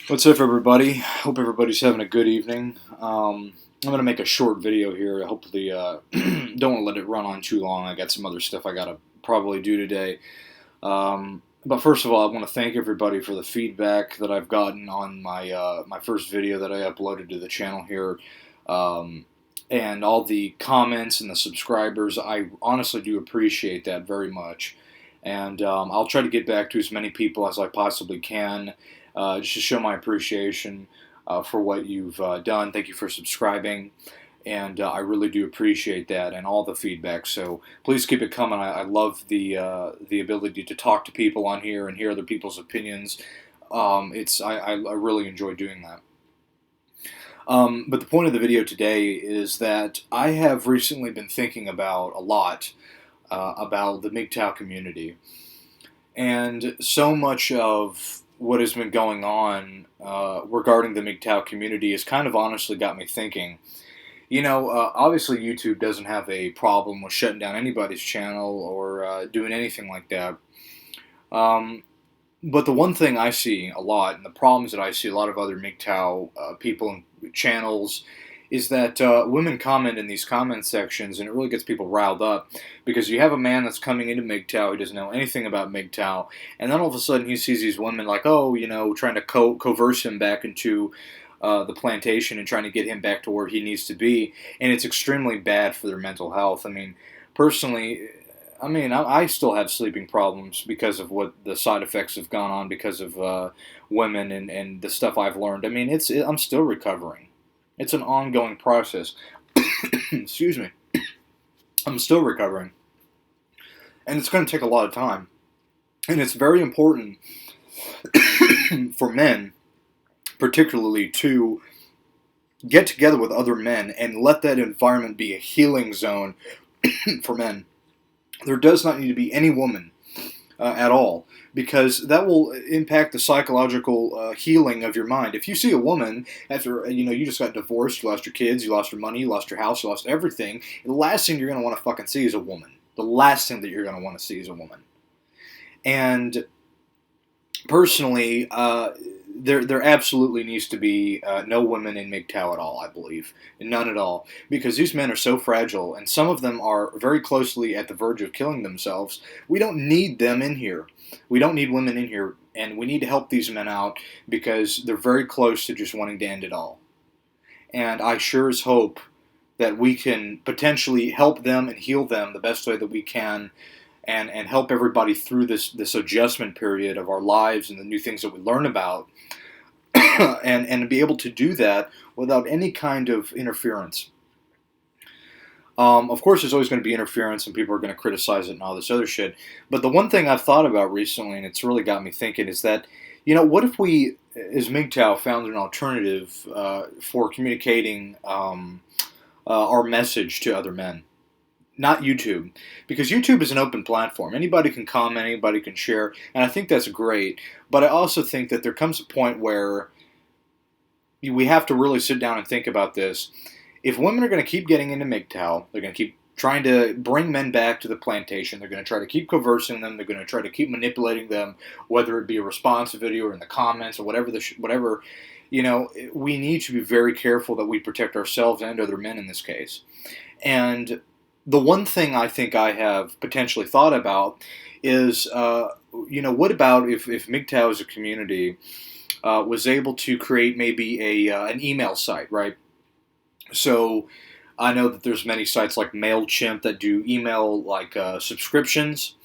What's up, everybody? Hope everybody's having a good evening. I'm going to make a short video here. Hopefully, don't want to let it run on too long. I got some other stuff I got to probably do today. But first of all, I want to thank everybody for the feedback that I've gotten on my first video that I uploaded to the channel here. And all the comments and the subscribers. I honestly do appreciate that very much. And I'll try to get back to as many people as I possibly can, just to show my appreciation for what you've done. Thank you for subscribing, and I really do appreciate that and all the feedback. So please keep it coming. I love the ability to talk to people on here and hear other people's opinions. I really enjoy doing that. But the point of the video today is that I have recently been thinking about a lot about the Mgtow community. And so much of what has been going on regarding the Mgtow community has kind of honestly got me thinking. Obviously YouTube doesn't have a problem with shutting down anybody's channel or doing anything like that. But the one thing I see a lot, and the problems that I see a lot of other Mgtow people and channels, is that women comment in these comment sections, and it really gets people riled up, because you have a man that's coming into Mgtow, he doesn't know anything about Mgtow, and then all of a sudden he sees these women like, oh, trying to coerce him back into the plantation and trying to get him back to where he needs to be, and it's extremely bad for their mental health. I mean, personally, I still have sleeping problems because of what the side effects have gone on because of women and the stuff I've learned. I mean, I'm still recovering. It's an ongoing process. Excuse me. I'm still recovering. And it's going to take a lot of time. And it's very important for men, particularly, to get together with other men and let that environment be a healing zone for men. There does not need to be any woman at all, because that will impact the psychological healing of your mind. If you see a woman after you just got divorced, you lost your kids, you lost your money, you lost your house, you lost everything, the last thing you're going to want to fucking see is a woman. The last thing that you're going to want to see is a woman. And personally, there absolutely needs to be no women in Mgtow at all, I believe. None at all. Because these men are so fragile, and some of them are very closely at the verge of killing themselves. We don't need them in here. We don't need women in here, and we need to help these men out, because they're very close to just wanting to end it all. And I sure as hope that we can potentially help them and heal them the best way that we can, and help everybody through this adjustment period of our lives and the new things that we learn about, and be able to do that without any kind of interference. Of course, there's always going to be interference, and people are going to criticize it and all this other shit. But the one thing I've thought about recently, and it's really got me thinking, is that, what if we, as Mgtow, found an alternative for communicating our message to other men? Not YouTube, because YouTube is an open platform. Anybody can comment, anybody can share, and I think that's great. But I also think that there comes a point where we have to really sit down and think about this. If women are going to keep getting into Mgtow, they're going to keep trying to bring men back to the plantation. They're going to try to keep coercing them. They're going to try to keep manipulating them, whether it be a response video or in the comments or whatever. We need to be very careful that we protect ourselves and other men in this case. And the one thing I think I have potentially thought about is, what about if Mgtow as a community was able to create maybe an email site, right? So I know that there's many sites like MailChimp that do email subscriptions.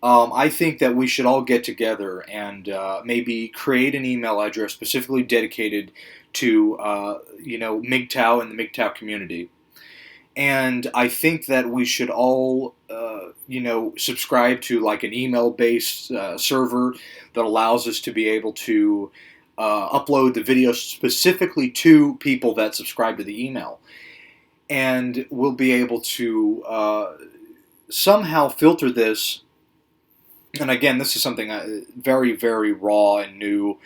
I think that we should all get together and maybe create an email address specifically dedicated to Mgtow and the Mgtow community. And I think that we should all, subscribe to like an email-based server that allows us to be able to upload the video specifically to people that subscribe to the email. And we'll be able to somehow filter this. And again, this is something very, very raw and new,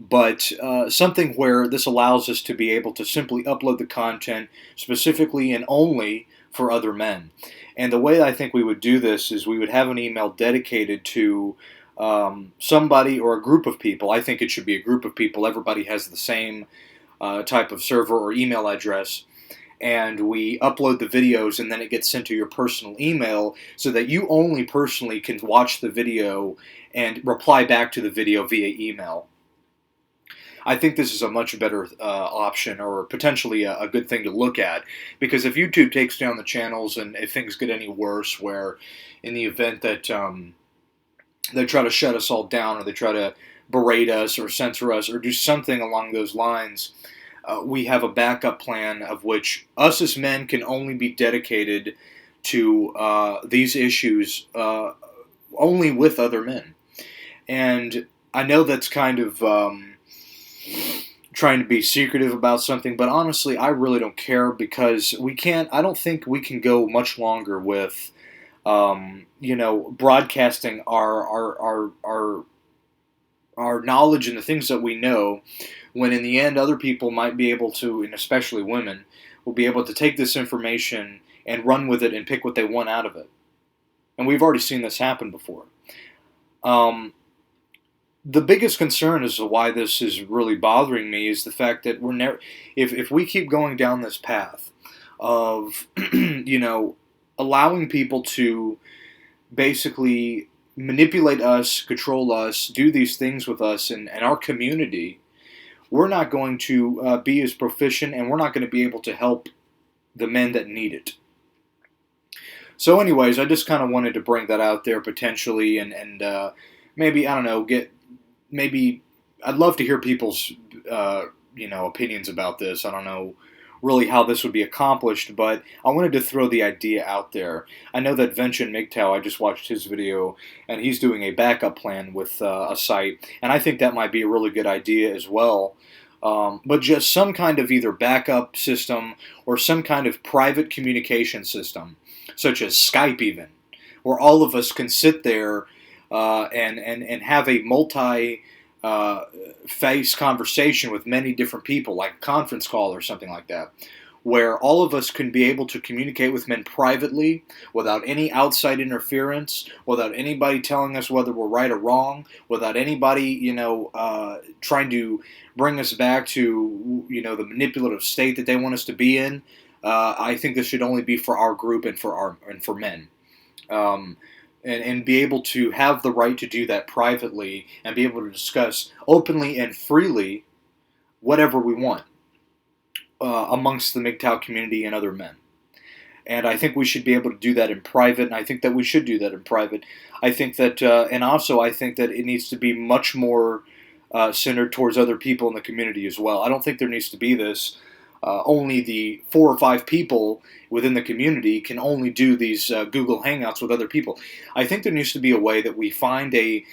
but something where this allows us to be able to simply upload the content specifically and only for other men. And the way I think we would do this is we would have an email dedicated to somebody or a group of people. I think it should be a group of people. Everybody has the same type of server or email address, and we upload the videos, and then it gets sent to your personal email so that you only personally can watch the video and reply back to the video via email. I think this is a much better option, or potentially a good thing to look at, because if YouTube takes down the channels and if things get any worse, where in the event that they try to shut us all down, or they try to berate us or censor us or do something along those lines, we have a backup plan of which us as men can only be dedicated to these issues only with other men. And I know that's kind of trying to be secretive about something, but honestly, I really don't care, because we can't. I don't think we can go much longer with, broadcasting our knowledge and the things that we know, when in the end other people might be able to, and especially women, will be able to take this information and run with it and pick what they want out of it. And we've already seen this happen before. The biggest concern as to why this is really bothering me is the fact that we're never, if we keep going down this path of, allowing people to basically manipulate us, control us, do these things with us and our community, we're not going to be as proficient, and we're not going to be able to help the men that need it. So anyways, I just kind of wanted to bring that out there potentially, and maybe, I don't know, maybe I'd love to hear people's opinions about this. I don't know really how this would be accomplished, but I wanted to throw the idea out there. I know that Mgtow, I just watched his video, and he's doing a backup plan with a site, and I think that might be a really good idea as well. But just some kind of either backup system or some kind of private communication system, such as Skype even, where all of us can sit there and have a multi-face conversation with many different people, like a conference call or something like that, where all of us can be able to communicate with men privately without any outside interference, without anybody telling us whether we're right or wrong, without anybody, trying to bring us back to, the manipulative state that they want us to be in. I think this should only be for our group and for men. And be able to have the right to do that privately and be able to discuss openly and freely whatever we want amongst the Mgtow community and other men. And I think we should be able to do that in private, and I think that we should do that in private. I think that, and also I think that it needs to be much more centered towards other people in the community as well. I don't think there needs to be this. Only the 4 or 5 people within the community can only do these Google Hangouts with other people. I think there needs to be a way that we find a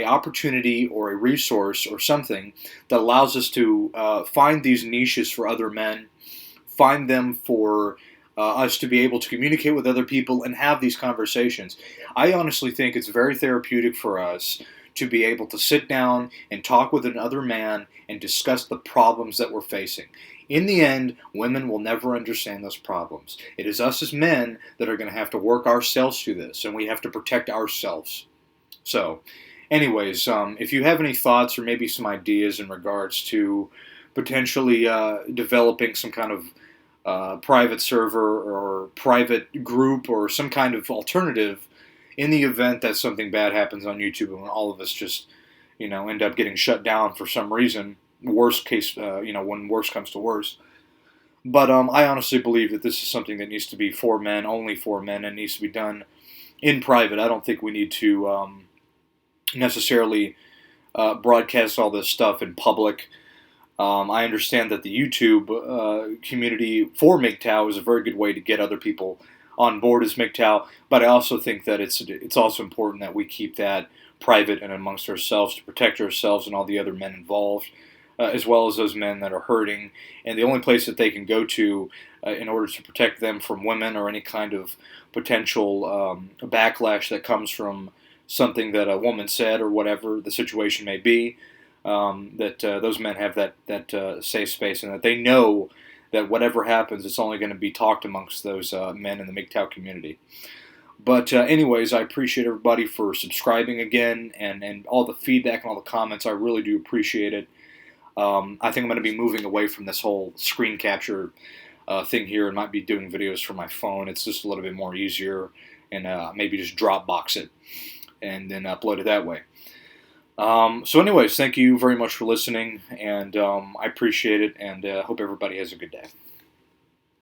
opportunity or a resource or something that allows us to find these niches for other men, find them for us to be able to communicate with other people and have these conversations. I honestly think it's very therapeutic for us to be able to sit down and talk with another man and discuss the problems that we're facing. In the end, women will never understand those problems. It is us as men that are going to have to work ourselves through this, and we have to protect ourselves. So, anyways, if you have any thoughts or maybe some ideas in regards to potentially developing some kind of private server or private group or some kind of alternative in the event that something bad happens on YouTube and all of us just, end up getting shut down for some reason, worst case, when worst comes to worst. But I honestly believe that this is something that needs to be for men, only for men, and needs to be done in private. I don't think we need to necessarily broadcast all this stuff in public. I understand that the YouTube community for Mgtow is a very good way to get other people on board as Mgtow, but I also think that it's also important that we keep that private and amongst ourselves to protect ourselves and all the other men involved, as well as those men that are hurting. And the only place that they can go to in order to protect them from women or any kind of potential backlash that comes from something that a woman said or whatever the situation may be, that those men have that safe space, and that they know that whatever happens, it's only going to be talked amongst those men in the Mgtow community. But anyways, I appreciate everybody for subscribing again, and all the feedback and all the comments. I really do appreciate it. I think I'm going to be moving away from this whole screen capture thing here and might be doing videos from my phone. It's just a little bit more easier, and maybe just Dropbox it and then upload it that way. So anyways, thank you very much for listening, and I appreciate it, and hope everybody has a good day.